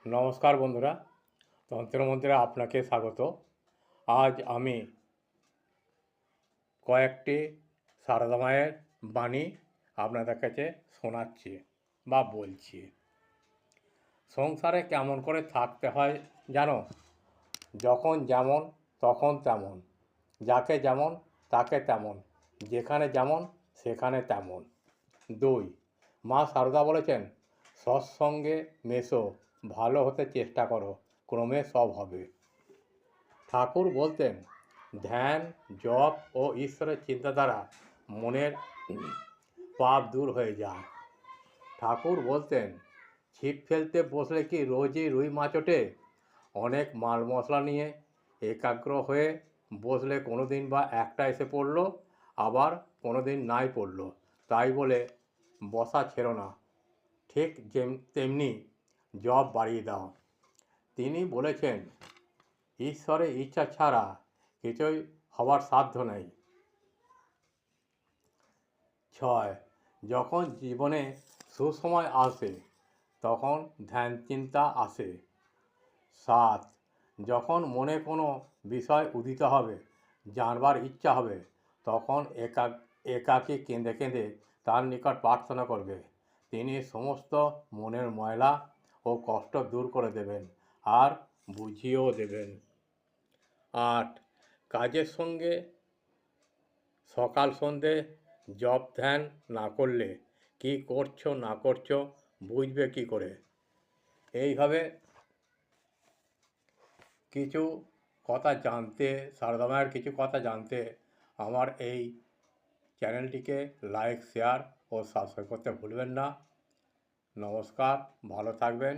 নমস্কার বন্ধুরা, তন্ত্রমন্ত্রে আপনাকে স্বাগত। আজ আমি কয়েকটি সারদা মায়ের বাণী আপনাদের কাছে শোনাচ্ছি বা বলছি। সংসারে কেমন করে থাকতে হয় জানো? যখন যেমন তখন তেমন, যাকে যেমন তাকে তেমন, যেখানে যেমন সেখানে তেমন। 2, মা সারদা বলেছেন, সৎসঙ্গে মেশো, ভালো হতে চেষ্টা করো, ক্রমে সব হবে। ঠাকুর বলতেন, ধ্যান, জপ ও ঈশ্বরের চিন্তা দ্বারা মনের পাপ দূর হয়ে যায়। ঠাকুর বলতেন, ছিপ ফেলতে বসলে কি রোজই রুই মাছ ওঠে? অনেক মাল মশলা নিয়ে একাগ্র হয়ে বসলে কোনো দিন বা একটা এসে পড়লো, আবার কোনো দিন নাই পড়লো, তাই বলে বসা ছেড়ো না। ঠিক তেমনি জব বাড়িয়ে দাও। তিনি বলেছেন, ঈশ্বরের ইচ্ছা ছাড়া কিছুই হবার সাধ্য নেই। 6, যখন জীবনে সুসময় আসে তখন ধ্যান চিন্তা আসে। 7, যখন মনে কোনো বিষয় উদিত হবে, জানবার ইচ্ছা হবে, তখন একাকী কেঁদে কেঁদে তার নিকট প্রার্থনা করবে। তিনি সমস্ত মনের ময়লা ও কষ্ট দূর করে দেবেন আর বুঝিয়েও দেবেন। 8, কাজের সঙ্গে সকাল সন্ধে জপ ধ্যান না করলে কি করছো না করছো বুঝবে কি করে? এইভাবে কিছু কথা জানতে, সারদা মায়ের কিছু কথা জানতে আমার এই চ্যানেলটিকে লাইক, শেয়ার ও সাবস্ক্রাইব করতে ভুলবেন না। নমস্কার, ভালো থাকবেন।